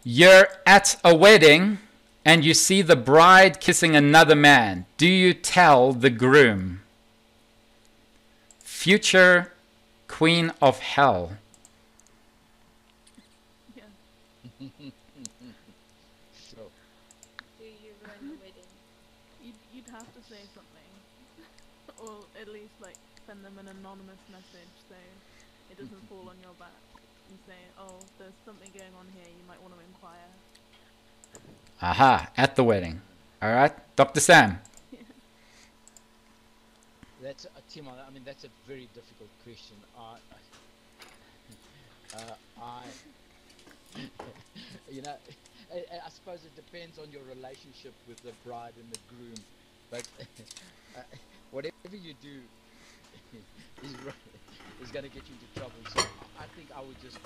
You're at a wedding and you see the bride kissing another man. Do you tell the groom? Future queen of hell. Yeah. Sure. Do you ruin the wedding? You'd have to say something, or at least like send them an anonymous message so it doesn't fall on your back. And say, oh, there's something going on here. You might want to inquire. Aha, at the wedding. All right, Dr. Sam. That's Tim. I mean, that's a very difficult question. You know, I suppose it depends on your relationship with the bride and the groom. But whatever you do is going to get you into trouble. So I think I would just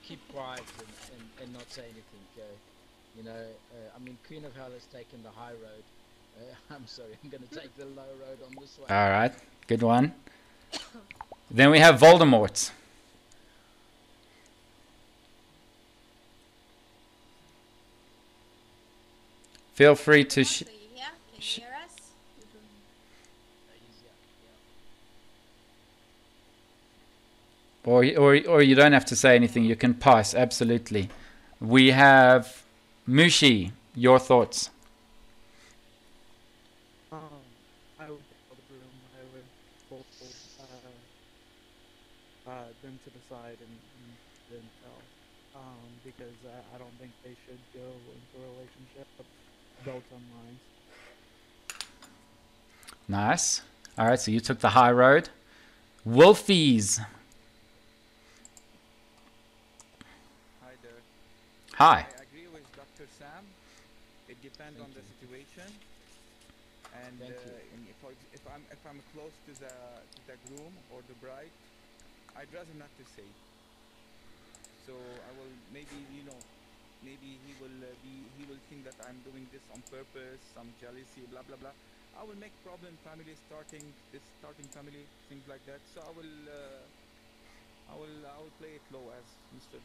keep quiet and not say anything. You know, I mean, Queen of Hell has taken the high road. I'm sorry, I'm going to take the low road on this one. All right, good one. Then we have Voldemort. Feel free to... So you here? Can you hear us? Or you don't have to say anything. You can pass, absolutely. We have Mushi. Your thoughts? I would tell the groom. I would pull them to the side and then tell. Because I don't think they should go into a relationship built on lies. Nice. All right, so you took the high road. Wolfies. Hi there. Hi. I agree with Dr. Sam. It depends on the situation. And if I'm close to the groom or the bride, I'd rather not to say. So I will maybe he will think that I'm doing this on purpose, some jealousy, blah blah blah. I will make problem family starting family, things like that. So I will play it low, as Mr.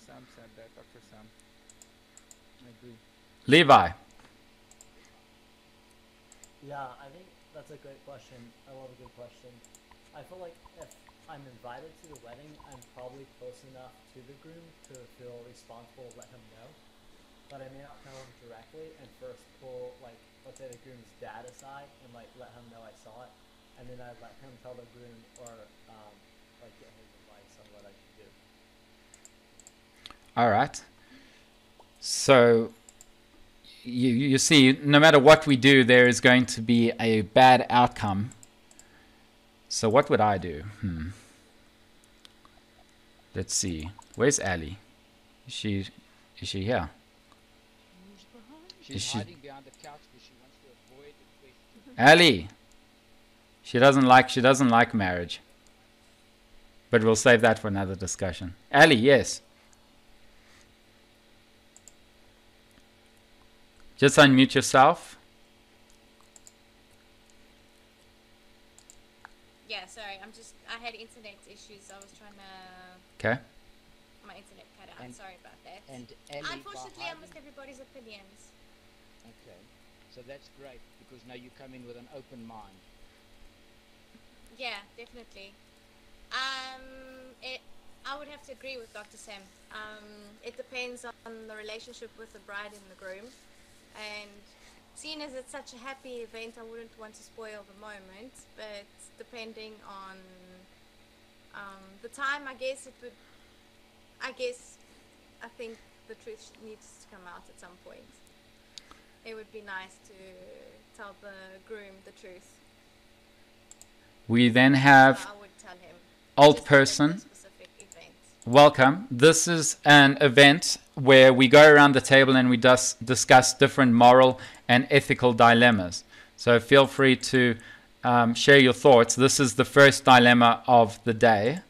Sam said that, Dr. Sam. I agree. Levi. Yeah, I think that's a great question. I love a good question. I feel like if I'm invited to the wedding, I'm probably close enough to the groom to feel responsible to let him know. But I may not tell him directly and first pull, like, let's say the groom's dad aside and, like, let him know I saw it. And then I'd let him tell the groom or, like, get his advice on what I should do. All right. So you see, no matter what we do, there is going to be a bad outcome. So what would I do? Let's see. Where's Ali? Is she here? She's hiding behind the couch because she wants to avoid the question. Ali. She doesn't like marriage. But we'll save that for another discussion. Ali, yes. Just unmute yourself. Yeah, sorry. I had internet issues. I was trying to... Okay. My internet cut out. Sorry about that. And Ellie, unfortunately, I missed everybody's opinions. Okay. So that's great, because now you come in with an open mind. Yeah, definitely. I would have to agree with Dr. Sam. It depends on the relationship with the bride and the groom. And seeing as it's such a happy event, I wouldn't want to spoil the moment. But depending on the time, I think the truth needs to come out at some point. It would be nice to tell the groom the truth. We then have So I would tell him. old person. Welcome. This is an event where we go around the table and we discuss different moral and ethical dilemmas. So feel free to share your thoughts. This is the first dilemma of the day.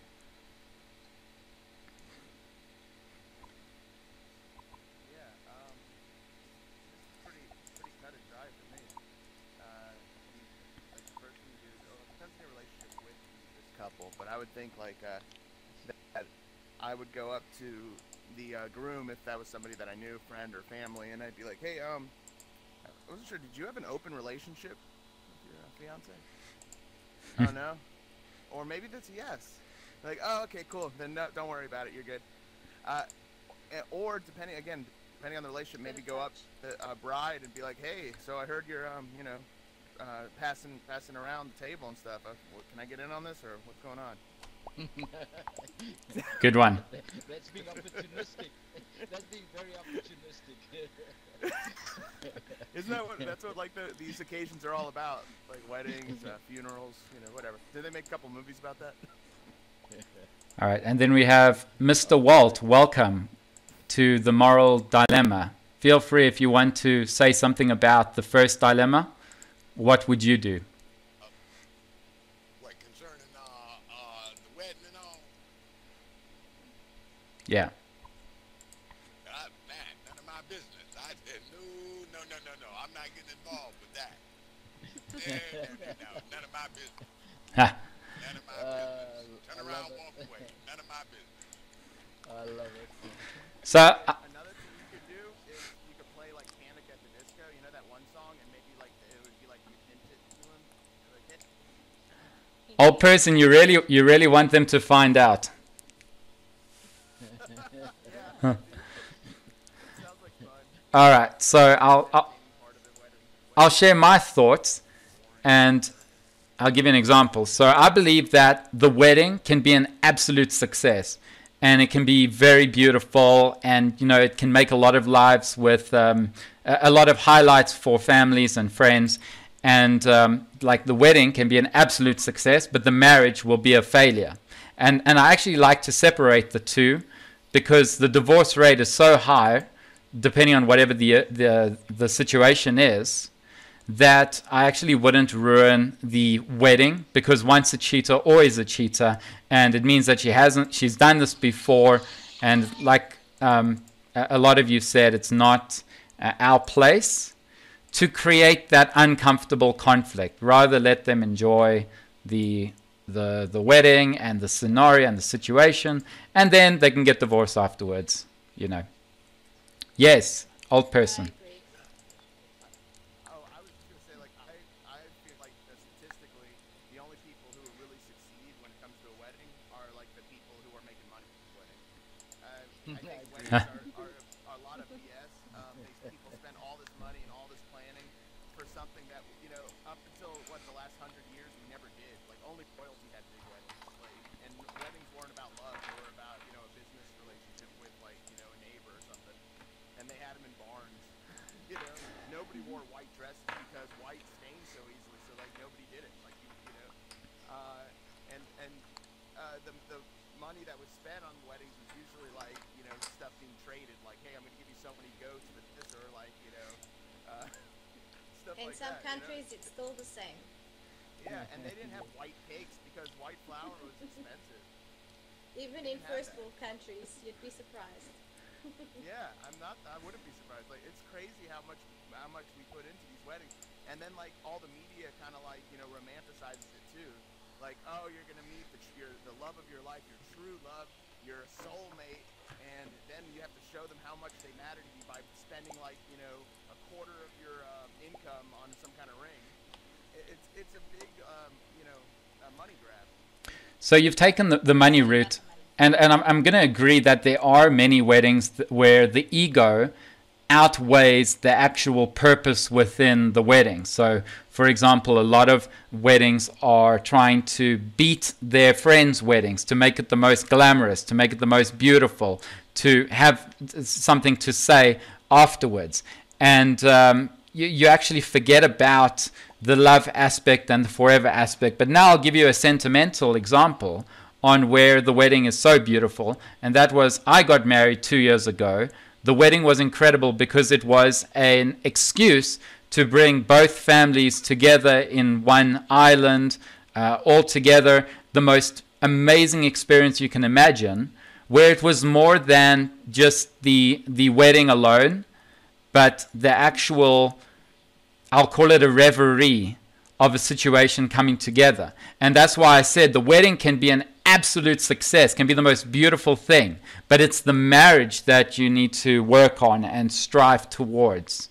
But I would think like that I would go up to the groom if that was somebody that I knew, friend or family, and I'd be like, hey, I wasn't sure, did you have an open relationship with your fiance? Oh, no? Or maybe that's a yes. Like, oh, okay, cool. Then no, don't worry about it. You're good. Or depending on the relationship, maybe go up to a bride and be like, hey, so I heard you're, passing around the table and stuff. Can I get in on this, or what's going on? Good one. That's being opportunistic. That's being very opportunistic. Isn't that's what like these occasions are all about? Like weddings, funerals, whatever. Did they make a couple movies about that? All right, and then we have Mr. Walt. Welcome to the moral dilemma. Feel free if you want to say something about the first dilemma. What would you do? What, concerning the wedding and all? Yeah. Man, none of my business. I said, no. I'm not getting involved with that. No, none of my business. Ha. None of my business. Turn around, walk away. None of my business. I love it. So, Another thing you could do is you could play like Panic at the Disco, that one song, and maybe like it would be like you hint it to him, like hit. old person, you really want them to find out. Huh. Sounds like fun. All right, so I'll share my thoughts, and I'll give you an example. So I believe that the wedding can be an absolute success, and it can be very beautiful, and it can make a lot of lives with a lot of highlights for families and friends, and like the wedding can be an absolute success, but the marriage will be a failure. And I actually like to separate the two, because the divorce rate is so high, depending on whatever the situation is, that I actually wouldn't ruin the wedding, because once a cheater, always a cheater, and it means that she's done this before, and like a lot of you said, it's not our place to create that uncomfortable conflict. Rather let them enjoy the wedding and the scenario and the situation, and then they can get divorced afterwards. Yes, old person. Oh, I was just gonna say, like, I feel like statistically, the only people who really succeed when it comes to a wedding are like the people who are making money from the wedding. I think weddings are a lot of BS. People spend all this money and all this planning for something that up until the last 100 years we never did. Like only royalty had big weddings, and weddings weren't about love; they were about a business relationship with a neighbor or something. And they had them in barns. Nobody wore white dresses because white stains so easily, so like nobody did it. Like the money that was spent on weddings was usually like stuff being traded. Like, hey, I'm gonna give you so many goats for this, or like stuff In like some that. countries, it's still the same. Yeah, and they didn't have white cakes because white flour was expensive. Even in first world countries, you'd be surprised. Yeah, I wouldn't be surprised. Like, it's crazy how much we put into these weddings, and then like all the media kind of like romanticizes it too. Like, oh, you're gonna meet the love of your life, your true love, your soulmate, and then you have to show them how much they matter to you by spending like a quarter of your income on some kind of ring. It's a big money grab. So you've taken the money route. And I'm going to agree that there are many weddings where the ego outweighs the actual purpose within the wedding. So, for example, a lot of weddings are trying to beat their friends' weddings, to make it the most glamorous, to make it the most beautiful, to have something to say afterwards. And you actually forget about the love aspect and the forever aspect. But now I'll give you a sentimental example on where the wedding is so beautiful, and that was, I got married 2 years ago. The wedding was incredible because it was an excuse to bring both families together in one island, all together, the most amazing experience you can imagine, where it was more than just the wedding alone, but the actual, I'll call it a reverie of a situation coming together. And that's why I said the wedding can be an absolute success, can be the most beautiful thing, but it's the marriage that you need to work on and strive towards.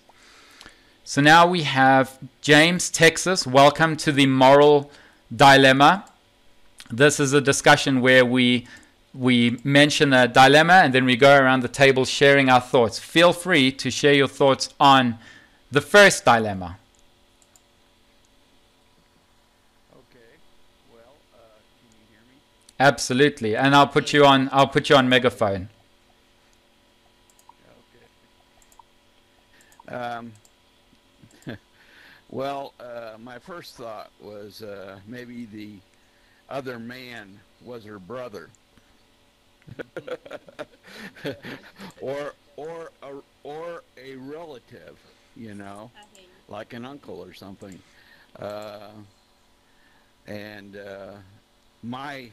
So now we have James, Texas. Welcome to the moral dilemma. This is a discussion where we mention a dilemma and then we go around the table sharing our thoughts. Feel free to share your thoughts on the first dilemma. Okay. Well, can you hear me? Absolutely. And I'll put you on megaphone. Okay. Well, my first thought was maybe the other man was her brother, or a relative, you know, like an uncle or something. And my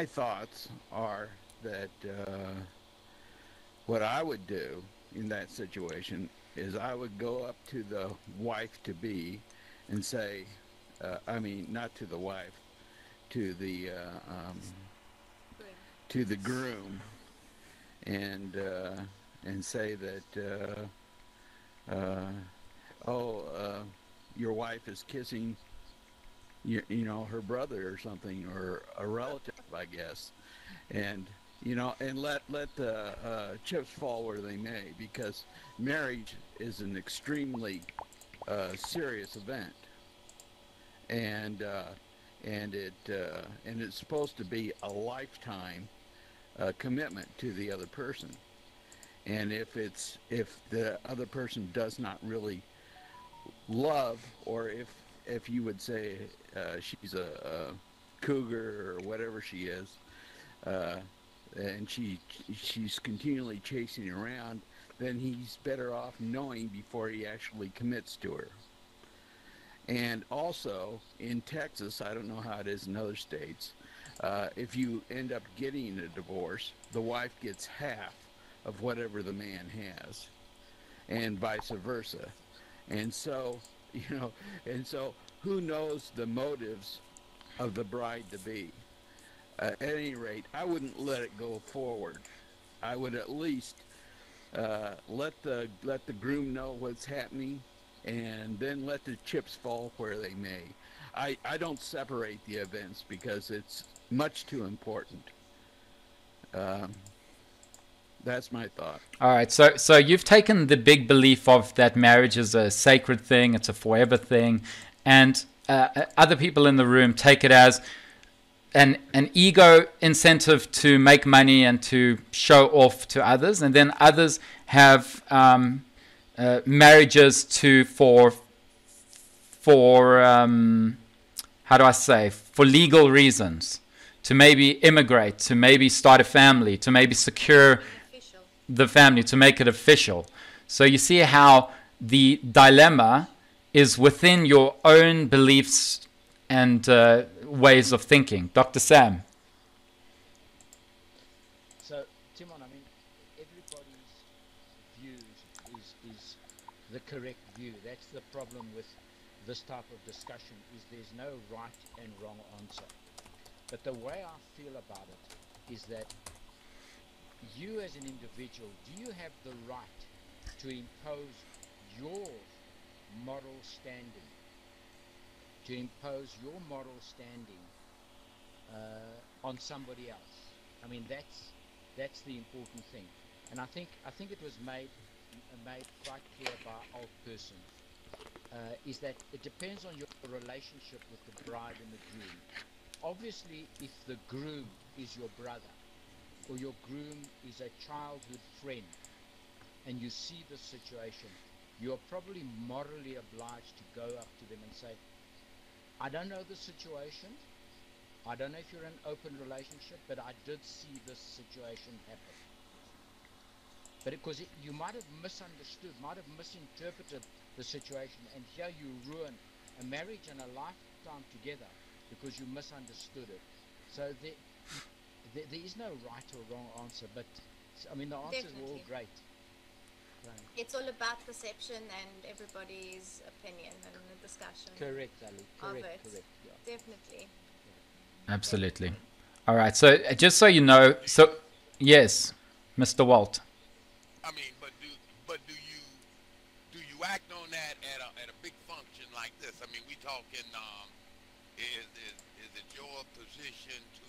thoughts are that what I would do in that situation is I would go up to the wife-to-be and say, I mean, not to the wife, to the groom, and say that, your wife is kissing, you know, her brother or something, or a relative, I guess, and and let the chips fall where they may, because marriage is an extremely serious event, and it's supposed to be a lifetime commitment to the other person. And if the other person does not really love, or if you would say she's a cougar or whatever she is, and she's continually chasing around, then he's better off knowing before he actually commits to her. And also in Texas, I don't know how it is in other states, if you end up getting a divorce, the wife gets half of whatever the man has, and vice versa. And so, who knows the motives of the bride-to-be? At any rate, I wouldn't let it go forward. I would at least let the groom know what's happening, and then let the chips fall where they may. I don't separate the events because it's much too important. That's my thought. All right, so you've taken the big belief of that marriage is a sacred thing, it's a forever thing, and other people in the room take it as an ego incentive to make money and to show off to others, and then others have marriages for how do I say, for legal reasons, to maybe immigrate, to maybe start a family, to maybe secure the family, to make it official. So you see how the dilemma is within your own beliefs and ways of thinking. Dr. Sam. So, Timon, I mean, everybody's views is the correct view. That's the problem with this type of discussion, is there's no right and wrong answer. But the way I feel about it is that you as an individual, do you have the right to impose your moral standing, on somebody else? I mean, that's the important thing. And I think it was made quite clear by old person, is that it depends on your relationship with the bride and the groom. Obviously, if the groom is your brother, or your groom is a childhood friend, and you see this situation, you're probably morally obliged to go up to them and say, I don't know the situation, I don't know if you're in an open relationship, but I did see this situation happen. But because you might have misunderstood, might have misinterpreted the situation, and here you ruin a marriage and a lifetime together because you misunderstood it. So there is no right or wrong answer, but I mean the answers were all great. It's all about perception and everybody's opinion and the discussion. Correct, Ali. Correct. Yeah. Definitely. Absolutely. All right. So just so you know, so yes, Mr. Walt. I mean, but do you act on that at a big function like this? I mean, we talking. Is it your position to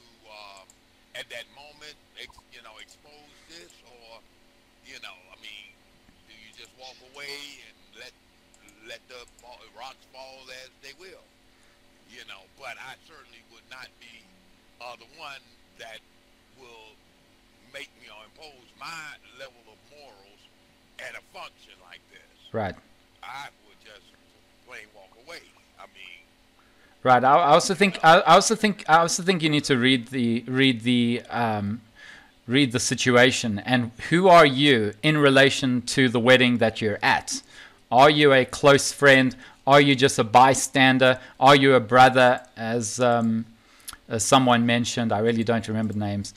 at that moment, expose this, or I mean, do you just walk away and let the rocks fall as they will? But I certainly would not be the one that will make me or impose my level of morals at a function like this. Right. I would just plain walk away. I mean, right. I also think you need to read the situation and who are you in relation to the wedding that you're at. Are you a close friend? Are you just a bystander? Are you a brother, as someone mentioned? I really don't remember names.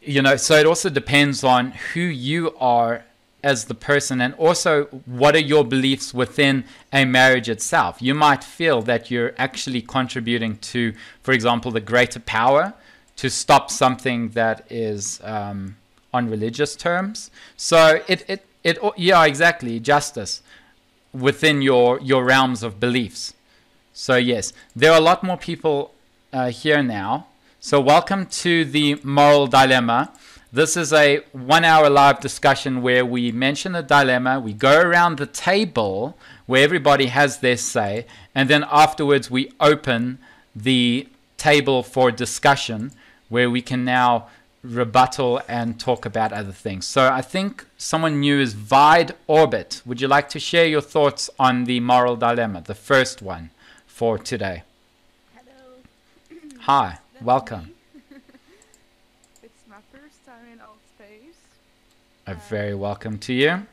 So it also depends on who you are as the person, and also what are your beliefs within a marriage itself. You might feel that you're actually contributing to, for example, the greater power to stop something that is on religious terms. So yeah, exactly, justice within your realms of beliefs. So yes, there are a lot more people here now. So welcome to the Moral Dilemma. This is a 1 hour live discussion where we mention a dilemma, we go around the table where everybody has their say, and then afterwards we open the table for discussion where we can now rebuttal and talk about other things. So I think someone new is Vide Orbit. Would you like to share your thoughts on the Moral Dilemma, the first one for today? Hello. Hi, welcome. It's my first time in Alt Space. A very welcome to you.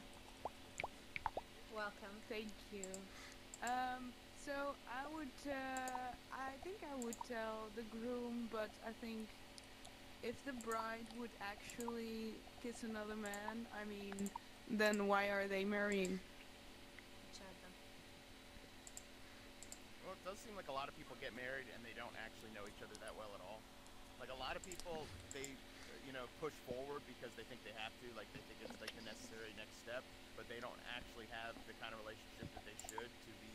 Welcome, thank you. So I think I would tell the groom, but I think if the bride would actually kiss another man, I mean, then why are they marrying? Well, it does seem like a lot of people get married and they don't actually know each other that well at all. Like a lot of people, they, push forward because they think they have to, like they think it's like the necessary next step, but they don't actually have the kind of relationship that they should to be,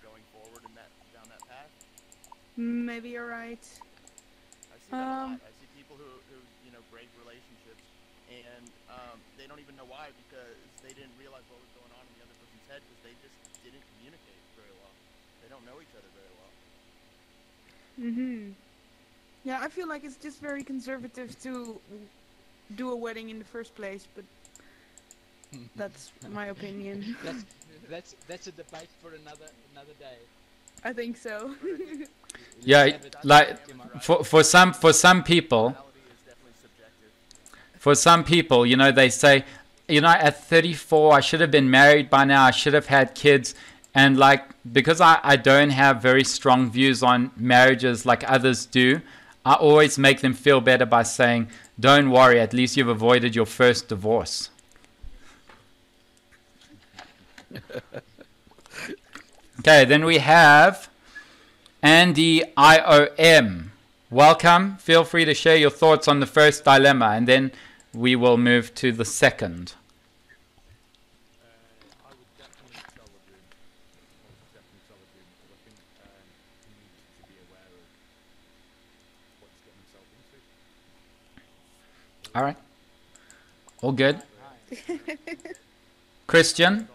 going forward in down that path. Maybe you're right. I see that a lot. I see people who break relationships and they don't even know why because they didn't realize what was going on in the other person's head because they just didn't communicate very well. They don't know each other very well. Yeah, I feel like it's just very conservative to do a wedding in the first place, but that's my opinion. That's a debate for another day. I think so. Yeah, like for some people, they say, at 34 I should have been married by now, I should have had kids, and because I don't have very strong views on marriages like others do, I always make them feel better by saying, don't worry, at least you've avoided your first divorce. Okay, then we have Andy IOM. Welcome. Feel free to share your thoughts on the first dilemma, and then we will move to the second. I would definitely tell the room. Because I think he needs to be aware of what he's getting himself into. All right. All good. Christian?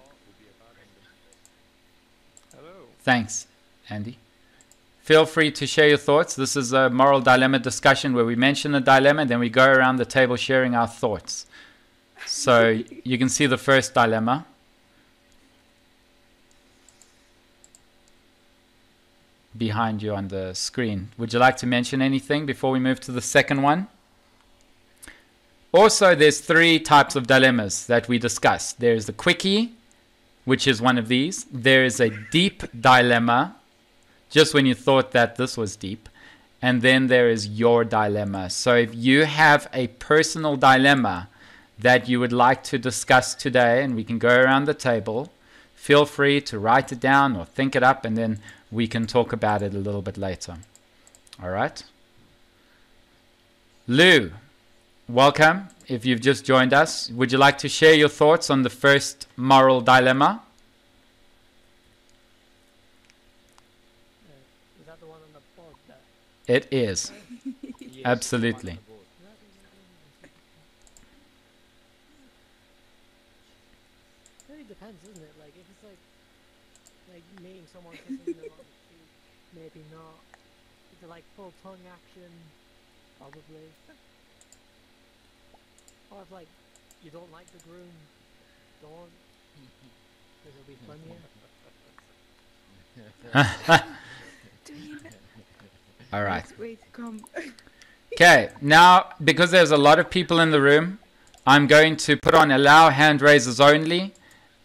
Hello. Thanks, Andy. Feel free to share your thoughts. This is a moral dilemma discussion where we mention a dilemma and then we go around the table sharing our thoughts. So you can see the first dilemma. Behind you on the screen. Would you like to mention anything before we move to the second one? Also, there's 3 types of dilemmas that we discuss. There's the quickie, which is one of these. There is a deep dilemma, just when you thought that this was deep. And then there is your dilemma. So if you have a personal dilemma that you would like to discuss today, and we can go around the table, feel free to write it down or think it up, and then we can talk about it a little bit later. All right. Lou, welcome. If you've just joined us, would you like to share your thoughts on the first moral dilemma? Is that the one on the board there? It is. Yes, Absolutely. on the board. It really depends, isn't it? Like if it's like meeting someone, kissing them on the cheek, maybe not. Is it like full tongue action? Probably. Or if like you don't like the groom, don't. Because it'll be funnier. All right. Next way to come. Okay, now because there's a lot of people in the room, I'm going to put on allow hand raisers only,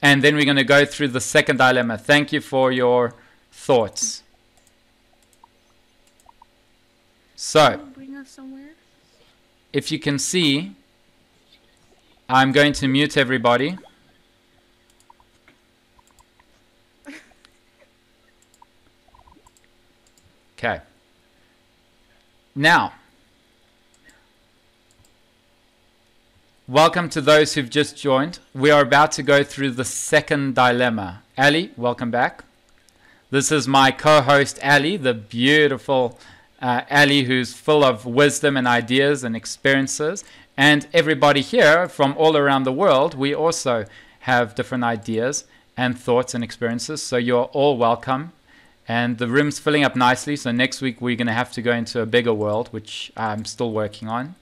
and then we're going to go through the second dilemma. Thank you for your thoughts. So, Bring us somewhere. if you can see, I'm going to mute everybody. Okay. Now, welcome to those who've just joined. We are about to go through the second dilemma. Ali, welcome back. This is my co-host Ali, the beautiful Ali, who's full of wisdom and ideas and experiences. And everybody here from all around the world, we also have different ideas and thoughts and experiences. So you're all welcome. And the room's filling up nicely. So next week we're going to have to go into a bigger world, which I'm still working on.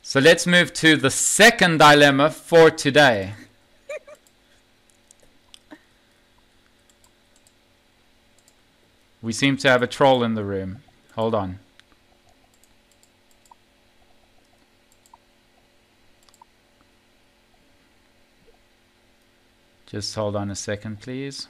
So let's move to the second dilemma for today. We seem to have a troll in the room. Hold on. Just hold on a second, please.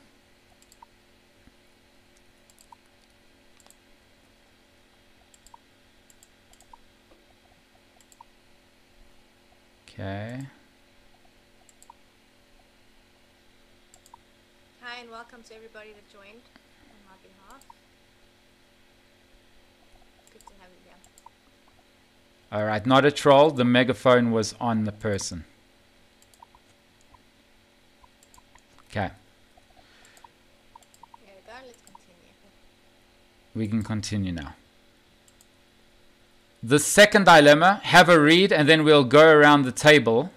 Okay. Hi and welcome to everybody that joined on my behalf. Good to have you here. All right, not a troll. The megaphone was on the person. Okay. There we go, let's continue. We can continue now. The second dilemma, have a read and then we'll go around the table